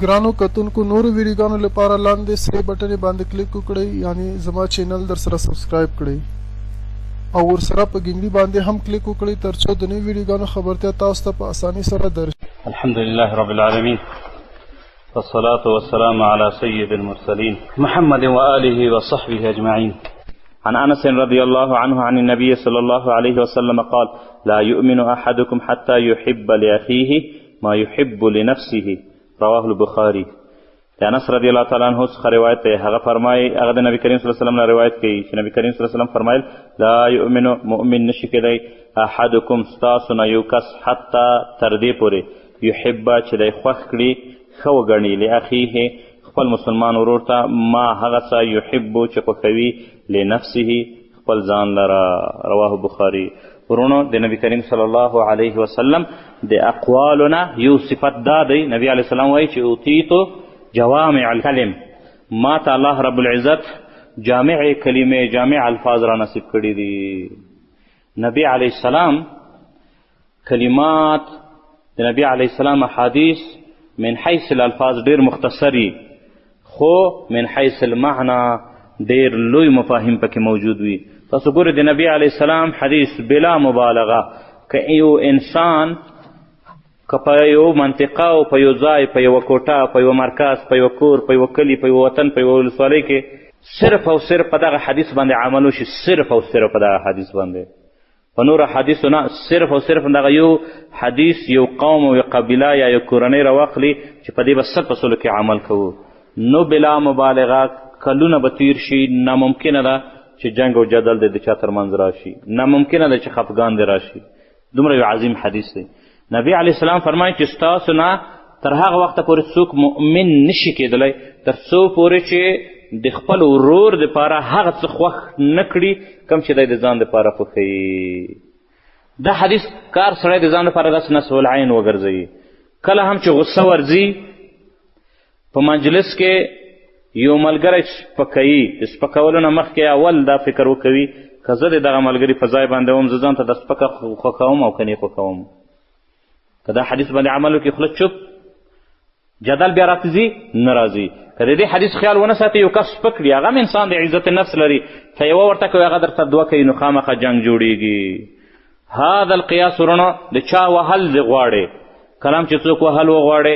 ګرانو کتونکو نورو ویډیوګانو لپاره لاندې سره بټن باندې کلیک وکړئ، یعنی زما چینل در سره سبسکرایب کړئ او ورسره په ګنګړي باندې هم کلیک وکړئ ترڅو د نوي ویډیوګانو خبرتیا تاسو ته په اسانۍ سره درشي. الحمد لله رب العالمين والصلاة والسلام على سيد المرسلين محمد وآله وصحبه أجمعين. عن أنس رضي الله عنه عن النبي صلى الله عليه وسلم قال: لا يؤمن أحدكم حتى يحب لأخيه ما يحب لنفسه. رواه البخاري. انس رضی الله تعالی عنہ څخه روایت دی، هغه فرمایي، هغه د نبی کریم صلی الله علیه وسلم نه روایت کوي چې نبی کریم صلی الله علیه وسلم فرمایل: لا یؤمن مؤمن نشي کېدی احدکم ستاسو نه یو کس حتی تر دې پورې یحب چې دی خوښ کړي ښه وګڼي لاخیه خپل مسلمان ورور ته ما هغه څه یحب چې خوښوي لنفسه خپل ځان لره. رواه بخاري. ورونو د نبی کریم صلی الله علیه وسلم د اقوالونه یو صفت دا دی، نبی علیه السلام وایي چې اوتیتو جوامع الکلم، ما ته الله رب العزت جامع کلمې جامع الفاظ را نصیب کړي دي. نبی علیه السلام کلمات د نبی علیه السلام احادیث من حیث الالفاظ ډیر مختصری، خو من حیث المعنی ډیر لوی مفاهیم پکې موجود وي. تاسو ګورئ د نبی علیه السلام حدیث بلا مبالغه که یو انسان که په یو منطقه او په یو ځای په یوه کوټه په یو مرکز په یو کور په یو کلي په یو وطن په یو ولسوالۍ کې صرف او صرف په دغه حدیث باندې عمل وشي، صرف او صرف په دغه حدیث باندې، په نورو حدیثو نه، صرف او صرف دغه یو حدیث یو قوم او یو قبیله یا یو کورنۍ راواخلي چې په دې به سل په سلو کې عمل کوو، نو بلا مبالغه کلونه به تیر شي، ناممکنه ده چې جنگ او جدل د چا ترمنځ راشي، ناممکنه ده چې خفګان دې راشي. دومره یو عظیم حدیث دی. نبی علیه السلام فرمایي چې ستاسو نه تر هغه وخته پورې څوک مؤمن نشي کېدلی تر څو پورې چې د خپل ورور دپاره هغه څه خوښ نه کړي کوم چې دی د ځان دپاره خوښوي. دا حدیث کار سړی د ځان دپاره داسې نصب العین وګرځوي. کله هم چې غصه ورځي په مجلس کې یو ملګری سپکوي، د سپکولو نه مخکې اول دا فکر وکوي که زه د دغه ملګري په ځای باندې وم زه ځان ته د سپکه خوښوم او که نه خوښوم. که دا حدیث باندې عمل وکړي خوله چوپ، جدل بیا راځي نه راځي. که د دې حدیث خیال ونه ساتي یو کس سپک کړي، هغه هم انسان د عزت نفس لري، که یوه ورته کوي هغه درته دوه کوي، نو خامخا جنګ جوړیږي. هذا القیاس ورونو د چا وهل دې غواړې، کله هم چې څوک وهل وغواړې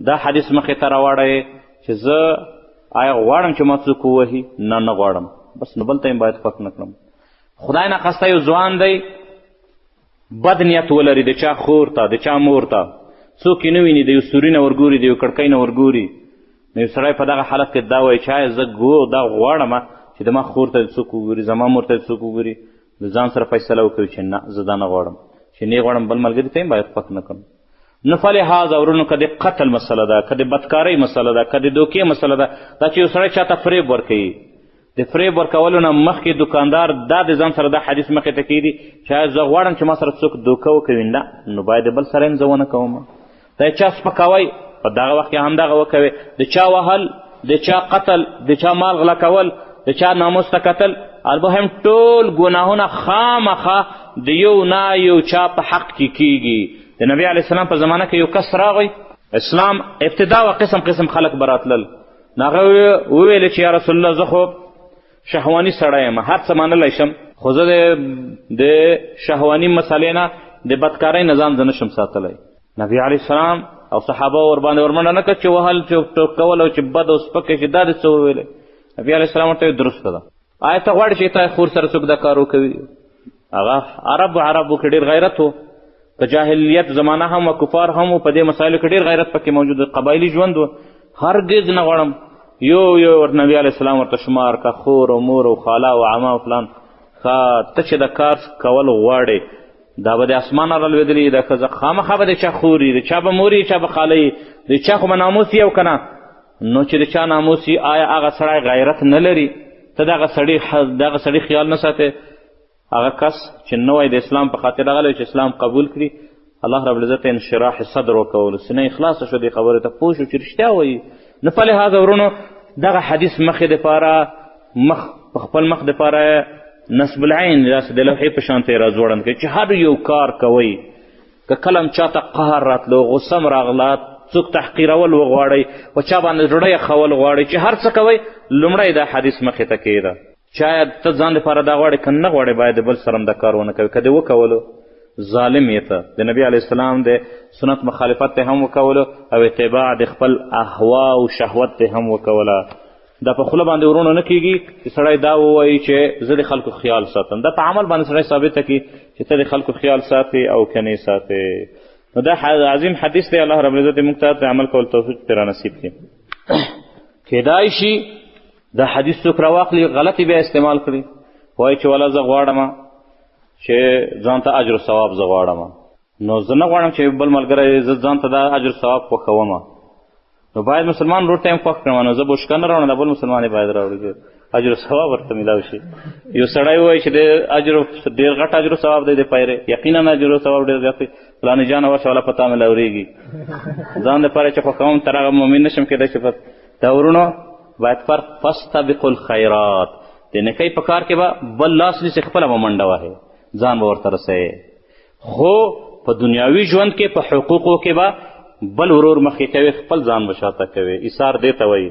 دا حدیث مخې ته راوړی چې زه آیا غواړم چې ما څوک ووهي؟ نه غواړم، بس نو بل ته یې باید خوښ نه کړم. خدای ناخواسته یو ځوان دی بد نیت ولري د چا خور ته د چا مور ته، څوک یې نه ویني، د یو سوري نه ورګوري، د یو کړکۍ نه ورګوري، نو یو سړی په دغه حالت کې دا وایي چې آیا زه دا غواړم چې د ما خور ته څوک وګوري، زما مور ته څوک وګوري، د ځان سره فیصله وکوي چې نه زه دا نه غواړم، چې نه غواړم بل ملګري ته یې باید خوښ نه کړم. نو فلهذا ورونو که د قتل مسله ده، که د بدکارۍ مسله ده، که د دوکې مسله ده، دا چې یو سړی چاته فریب ورکوي، د فریب ورکولو نه مخکې دوکاندار دا د ځان سره دا حدیث مخې ته کېږي چې زه غواړم چې ما سره څوک دوکه وکوي، نه نو باید د بل سره هم زه ونه کوم. د چا سپکوی په دغه وخت کې همدغه وکوي، د چا وهل، د چا قتل، د چا مال غلا کول، د چا ناموس ته کتل، البته ټول ګناهونه خامخا د یو نه یو چا په حق کې کېږي. د نبی علیه السلام په زمانه کې یو کس راغی، اسلام ابتدا و قسم قسم خلک به راتلل، نو هغه وویل چې یا رسول الله زه خو شهواني سړی یم، هر څه منلی شم، خو زه د شهواني مسلې نه د بدکارۍ نه ځان زه نشم ساتلی. نبی علیه السلام او صحابه ورباندې ورمنډه نه کړه چې وهل چې ټوکول او چې بد او سپک چې دا دې څه وویلی. نبی علیه السلام ورته درسته ده، آیا ته غواړې چې تا خور سره څوک دا کار وکوي؟ هغه عربو کې ډېر غیرت و، په جاهلیت زمانه هم و کفار هم و، په دې مسایلو کې ډېر غیرت پکې موجود و، قبایلي ژوند و. هرګز نه غواړم یو نبی علیه السلام ورته شمار که خور او مور او خاله او عمه او فلان. ته چې د کار کول غواړې دا به د اسمان نه رالوېدلي، دا ښځه خامخا به د چا خور وي، د چا به مور وي، چا به خاله وي، د چا خو به ناموس وي او که نه. نو چې د چا ناموس وي آیا هغه سړی غیرت نه لري؟ ته دغه سړي خیال نه ساتې. هغه کس چې نوی د اسلام په خاطر راغلی چې اسلام قبول کړي، الله رب العزت انشراح صدر وکولو، سینه یې خلاصه شو دې خبرې ته، پوه شو چې رښتیا وایي. نو فلهذا ورونو دغه حدیث مخې دپاره په خپل مخ دپاره نصب العین داسې د لوحې په شان ته یې راځوړند کړي چې هر یو کار کوئ، که کله هم چاته قهر راتلو، غصه م راغله، څوک تحقیرول وغواړئ و چا باندې زړه یخول غواړئ چې هر څه کوئ لومړی دا حدیث مخې ته کښېږده شاید ته ځان لپاره دا غواړې که نه غواړې باید د بل سره هم دا کار ونه کوې که دې وکولو ظالم یې ته د نبي علیه السلام د سنت مخالفت ته هم وکولو او اتباع د خپل احوا او شهوت ته هم وکوله دا په خوله باندې ورونو نه کېږي چې سړی دا ووایي چې زه د خلکو خیال ساتم دا په عمل باندې سړی ثابته کړي چې ته د خلکو خیال ساتې او که نه ساتې نو دا عظیم حدیث دی الله رب العزت موږ ته د عمل کول توفیق پرې رانصیب کړي کیدای شي دا حدیث څوک راواخلي غلطې بیا استعمال کړي وایي چې والا زه غواړم چې ځان ته اجر و ثواب زه غواړم نو زه نه غواړم چې بل ملګری زه ځان ته دا اجر ثواب خوښوم نو باید مسلمان ورور ته هم خوښ کړم نو زه بوشکه نه راوړم دا بل مسلمان یې باید راوړي چې اجر ثواب ورته میلاو شي یو سړی ووایي چې د اجر ډېر غټ اجر ثواب دی د پیرې یقینا اجر ثواب ډېر زیات دی فلاني جانه ورشه والا په تا مې لورېږي ځان دپاره چې خوښوم تر هغه مؤمن نه شم کېدای چې دا ورونو باید فرق فاستبقوا الخیرات د نیکۍ په کار کې به بل لاس نیسي خپله به منډه وهئ ځان به ورته رسوي خو په دنیاوي ژوند کې په حقوقو کې به بل ورور مخکې کوي خپل ځان به شاته کوي ایثار دې ته وایي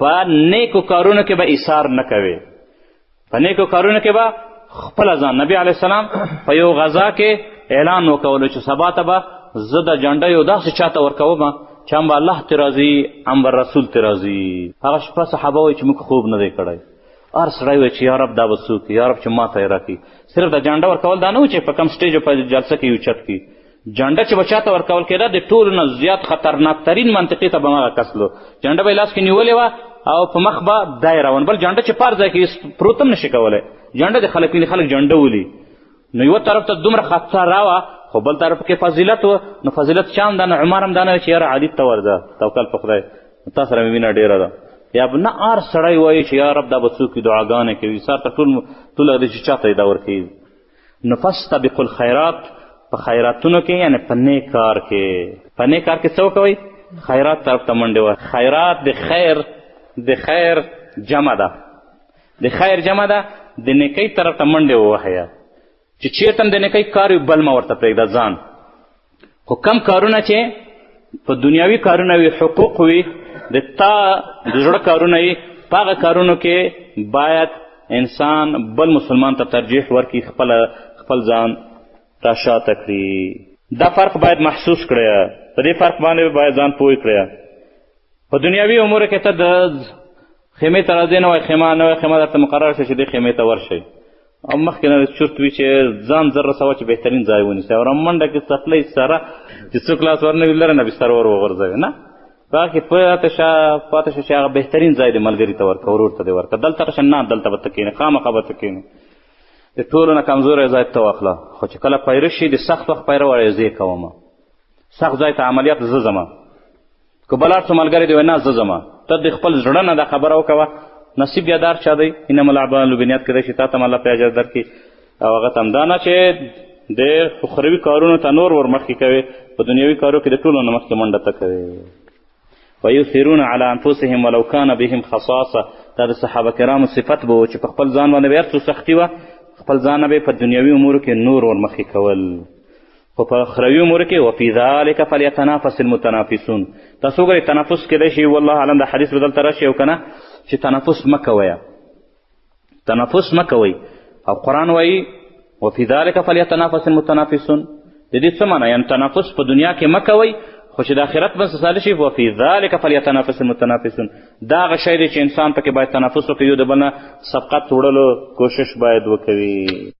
په نیکو کارونو کې به ایثار نه کوي په نیکو کارونو کې به خپله ځان نبي علیه السلام په یو غذا کې اعلان وکولو چې سبا ته به زه د جنډه یو داسې چاته ورکوم چې هم به الله ته راځي هم به رسول ته راځي هغه شپه صحابه وایي چې موږ خوب نه دی کړی هر سړی وایي چې یا رب دا به څوک یا رب چې ما ته یې راکړي صرف د جنډه ورکول دا نه و چې په کم سټیج او په جلسه کې یو چت کړي جنډه چې به چاته ورکول کېده د ټولو نه زیات خطرناکترین منطقې ته به هغه کس لو جنډه به یې لاس کې نیولې وه او په مخ به دا یې روان بل جنډه چې پار ځای کې پروت هم نشي کولی جنډه د خلک ویني خلک جنډه ولي نو یوه طرف ته دومره خطر راوه خو بل طرف کې فضیلت و نو فضیلت چا هم دا نه عمر هم دا نه چې یاره علي ته ورځه توکل په خدای تا سره مې مینه ډېره ده یا به نه هر سړی وایي چې یا رب دا به څوک دعاګانې کوي سار ته ټول دی چې چا ته یې دا ورکوي نو فاستبقوا الخیرات په خیراتونو کې یعنې په نیک کار کې په نیک کار کې څه وکوئ خیرات طرف ته منډې وه خیرات د خیر جمع ده د خیر جمع ده د نیکۍ طرف ته منډې ووهیه چې چېرته هم د نیکۍ کار وي بل مه ورته پرېږده ځان خو کم کارونه چې په دنیاوي کارونه وي حقوق وي د تا د زړه کارونه وي په هغه کارونو کې باید انسان بل مسلمان ته ترجیح ورکړي خپل ځان تا شاته کړي دا فرق باید محسوس کړی په دې فرق باندې باید ځان پوه کړی په دنیاوي امورو کې ته د خیمې ته راځې نه وایي خیمه درته مقرر شي چې دې خیمې ته ورشئ او مخکې نه چورت وي چې ځان زر رسوه چې بهترین ځای ونیسئ او رامنډه کې څپلۍ سره چې څوک لاس ور نه وي لره نه بستر ور وغورځوي نه په هغه کې پاته شه چې هغه بهترین ځای دی ملګري ته ورکړه ورور ته دې ورکړه دلته راشه نه دلته به ته کښېنې خامخا به ته کښېنې د ټولو نه کمزوری ځای ته واخله خو چې کله پیره شي د سخت وخت پیره وړی زه یې کومه سخت ځای ته عملیات زه ځمه که بل هر څو ملګري دی وایي نه زه ځمه ته د خپل زړه نه دا خبره وکوه نصیب یادار چا دی انما الاعمال بالنیات کېدای شي تا ته هم الله پرې اجر درکړي او هغه ته هم دا نه چې د اخروي کارونو ته نور ور مخکې کوې په دنیوي کارو کې د ټولو نه مخکې منډه ته کوې ویؤثرون علی انفسهم ولو کان بهم خصاصه دا د صحابه کرامو صفت به و چې په خپل ځان باندې به هر څو سختي وه خپل ځان به په دنیوي امورو کې نور ور مخکې کول خو په اخروي امورو کې وفي ذلک فلیتنافس المتنافسون تاسو وګورئ تنافس کېدای شي والله اعلم دا حدیث به دلته راشي او که نه چې تنافس مه کوئ تنافس مه کوئ او قرآن وایي وفي ذلک فلیتنافس المتنافسون د دې څه معنی یعنې تنافس په دنیا کې مه کوئ خو چې د آخرت بس ساله شي وفي ذلک فلیتنافس المتنافسون دا هغه شی دی چې انسان پکې باید تنافس وکړي یو د بل نه سبقت وړلو کوشش باید وکوي